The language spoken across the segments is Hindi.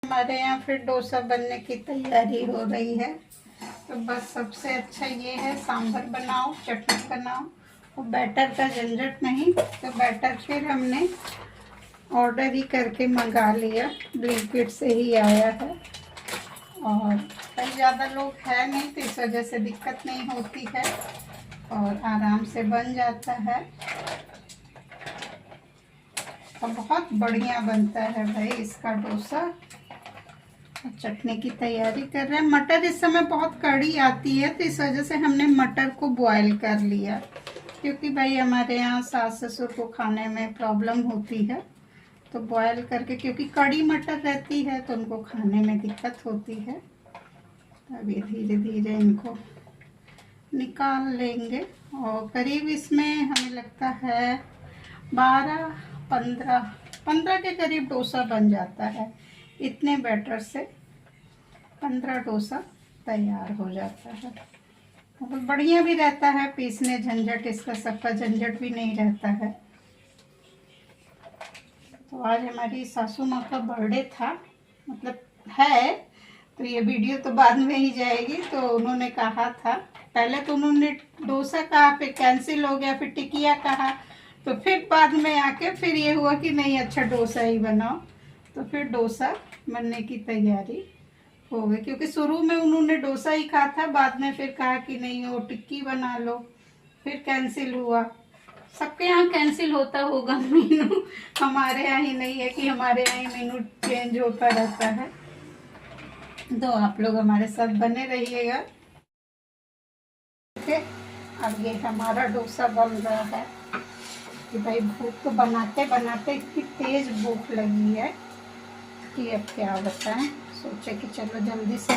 हमारे यहाँ फिर डोसा बनने की तैयारी हो रही है। तो बस सबसे अच्छा ये है, सांभर बनाओ, चटनी बनाओ, और बैटर का झंझट नहीं। तो बैटर फिर हमने ऑर्डर ही करके मंगा लिया, ब्लिंकिट से ही आया है। और कई ज़्यादा लोग है नहीं तो इस वजह से दिक्कत नहीं होती है और आराम से बन जाता है और बहुत बढ़िया बनता है भाई इसका डोसा। चटनी की तैयारी कर रहे हैं। मटर इस समय बहुत कड़ी आती है तो इस वजह से हमने मटर को बॉयल कर लिया, क्योंकि भाई हमारे यहाँ सास ससुर को खाने में प्रॉब्लम होती है। तो बॉयल करके, क्योंकि कड़ी मटर रहती है तो उनको खाने में दिक्कत होती है। अभी धीरे धीरे इनको निकाल लेंगे और करीब इसमें हमें लगता है 12-15 के करीब डोसा बन जाता है। इतने बैटर से 15 डोसा तैयार हो जाता है। बहुत बढ़िया भी रहता है, पीसने झंझट इसका सबका झंझट भी नहीं रहता है। तो आज हमारी सासू माँ का बर्थडे था, मतलब है, तो ये वीडियो तो बाद में ही जाएगी। तो उन्होंने कहा था, पहले तो उन्होंने डोसा कहा, फिर कैंसिल हो गया, फिर टिकिया कहा, तो फिर बाद में आके फिर ये हुआ कि नहीं अच्छा डोसा ही बनाओ। तो फिर डोसा बनने की तैयारी हो गई, क्योंकि शुरू में उन्होंने डोसा ही कहा था, बाद में फिर कहा कि नहीं वो टिक्की बना लो, फिर कैंसिल हुआ। सबके यहाँ कैंसिल होता होगा मेनू, हमारे यहाँ ही नहीं है कि हमारे यहाँ ही मेनू चेंज होता रहता है। तो आप लोग हमारे साथ बने रहिएगा। ठीक है, अब ये हमारा डोसा बन रहा है कि भाई भूख तो बनाते बनाते इतनी तेज भूख लगी है कि अब क्या बताएं। सोचे कि चलो जल्दी से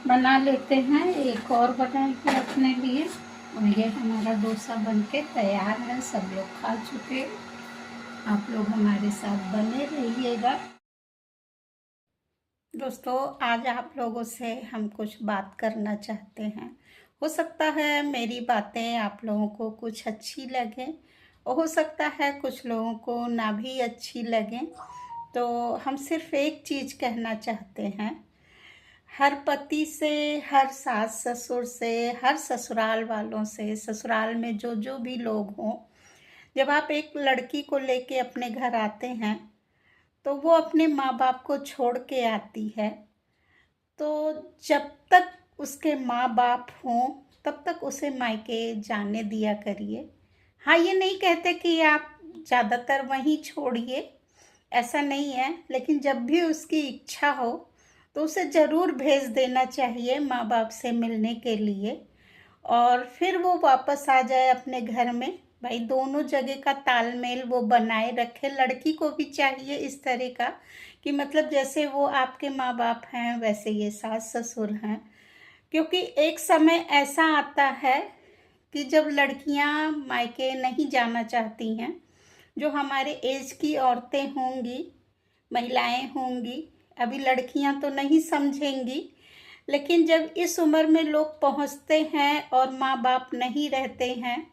बना लेते हैं, एक और बनाएंगे अपने लिए। और ये हमारा डोसा बनके तैयार है, सब लोग खा चुके। आप लोग हमारे साथ बने रहिएगा। दोस्तों, आज आप लोगों से हम कुछ बात करना चाहते हैं। हो सकता है मेरी बातें आप लोगों को कुछ अच्छी लगें और हो सकता है कुछ लोगों को ना भी अच्छी लगें। तो हम सिर्फ एक चीज़ कहना चाहते हैं, हर पति से, हर सास ससुर से, हर ससुराल वालों से, ससुराल में जो जो भी लोग हों, जब आप एक लड़की को लेके अपने घर आते हैं तो वो अपने माँ बाप को छोड़ के आती है। तो जब तक उसके माँ बाप हों तब तक उसे मायके जाने दिया करिए। हाँ, ये नहीं कहते कि आप ज़्यादातर वहीं छोड़िए, ऐसा नहीं है, लेकिन जब भी उसकी इच्छा हो तो उसे ज़रूर भेज देना चाहिए माँ बाप से मिलने के लिए, और फिर वो वापस आ जाए अपने घर में। भाई दोनों जगह का तालमेल वो बनाए रखे। लड़की को भी चाहिए इस तरह का कि मतलब जैसे वो आपके माँ बाप हैं वैसे ये सास ससुर हैं, क्योंकि एक समय ऐसा आता है कि जब लड़कियां मायके नहीं जाना चाहती हैं, जो हमारे एज की औरतें होंगी, महिलाएं होंगी, अभी लड़कियां तो नहीं समझेंगी, लेकिन जब इस उम्र में लोग पहुंचते हैं और माँ बाप नहीं रहते हैं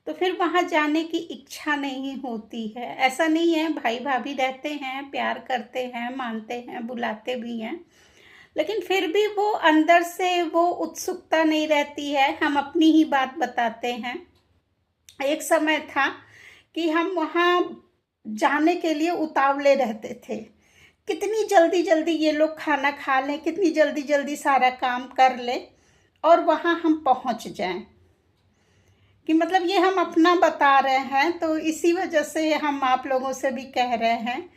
तो फिर वहाँ जाने की इच्छा नहीं होती है। ऐसा नहीं है, भाई भाभी रहते हैं, प्यार करते हैं, मानते हैं, बुलाते भी हैं, लेकिन फिर भी वो अंदर से वो उत्सुकता नहीं रहती है। हम अपनी ही बात बताते हैं, एक समय था कि हम वहाँ जाने के लिए उतावले रहते थे, कितनी जल्दी जल्दी ये लोग खाना खा लें, कितनी जल्दी जल्दी सारा काम कर लें और वहाँ हम पहुँच जाएं, कि मतलब ये हम अपना बता रहे हैं। तो इसी वजह से हम आप लोगों से भी कह रहे हैं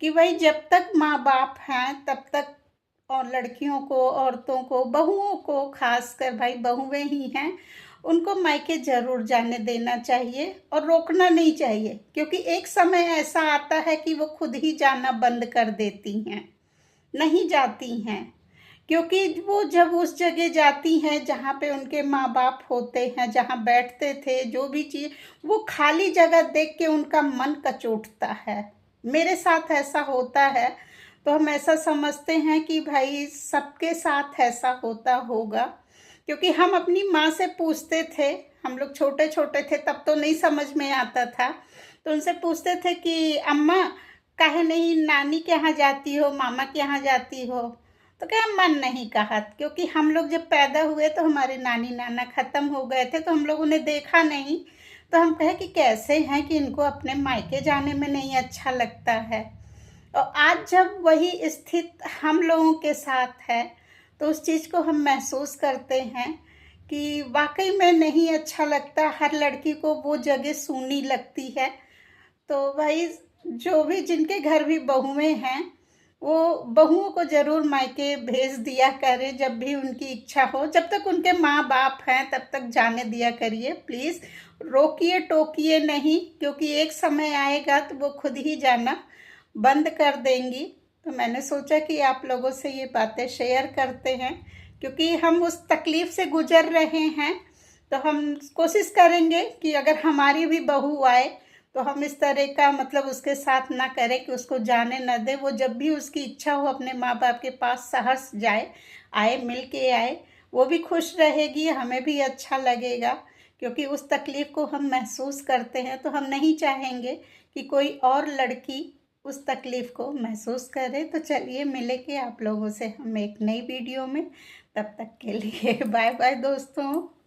कि भाई जब तक माँ बाप हैं तब तक, और लड़कियों को, औरतों को, बहुओं को, खासकर भाई बहुएं ही हैं, उनको मायके जरूर जाने देना चाहिए और रोकना नहीं चाहिए, क्योंकि एक समय ऐसा आता है कि वो खुद ही जाना बंद कर देती हैं, नहीं जाती हैं। क्योंकि वो जब उस जगह जाती हैं जहाँ पे उनके माँ बाप होते हैं, जहाँ बैठते थे, जो भी चीज़, वो खाली जगह देख के उनका मन कचोटता है। मेरे साथ ऐसा होता है, तो हम ऐसा समझते हैं कि भाई सबके साथ ऐसा होता होगा, क्योंकि हम अपनी माँ से पूछते थे, हम लोग छोटे छोटे थे तब तो नहीं समझ में आता था, तो उनसे पूछते थे कि अम्मा काहे नहीं नानी के यहाँ जाती हो, मामा के यहाँ जाती हो? तो क्या मन नहीं कहत, क्योंकि हम लोग जब पैदा हुए तो हमारे नानी-नाना ख़त्म हो गए थे, तो हम लोगों ने देखा नहीं। तो हम कहे कि कैसे हैं कि इनको अपने मायके जाने में नहीं अच्छा लगता है। और आज जब वही स्थिति हम लोगों के साथ है, तो उस चीज़ को हम महसूस करते हैं कि वाक़ई में नहीं अच्छा लगता, हर लड़की को वो जगह सूनी लगती है। तो भाई जो भी जिनके घर भी बहुएँ हैं, वो बहुओं को ज़रूर मायके भेज दिया करें जब भी उनकी इच्छा हो। जब तक उनके माँ-बाप हैं तब तक जाने दिया करिए प्लीज़। रोकिए-टोकिए नहीं, क्योंकि एक समय आएगा तो वो खुद ही जाना बंद कर देंगी। तो मैंने सोचा कि आप लोगों से ये बातें शेयर करते हैं, क्योंकि हम उस तकलीफ़ से गुज़र रहे हैं। तो हम कोशिश करेंगे कि अगर हमारी भी बहू आए तो हम इस तरह का मतलब उसके साथ ना करें कि उसको जाने ना दें। वो जब भी उसकी इच्छा हो अपने माँ-बाप के पास सहर्ष जाए, आए, मिल के आए। वो भी खुश रहेगी, हमें भी अच्छा लगेगा, क्योंकि उस तकलीफ़ को हम महसूस करते हैं, तो हम नहीं चाहेंगे कि कोई और लड़की उस तकलीफ़ को महसूस करे। तो चलिए मिलेंगे आप लोगों से हम एक नई वीडियो में, तब तक के लिए बाय-बाय दोस्तों।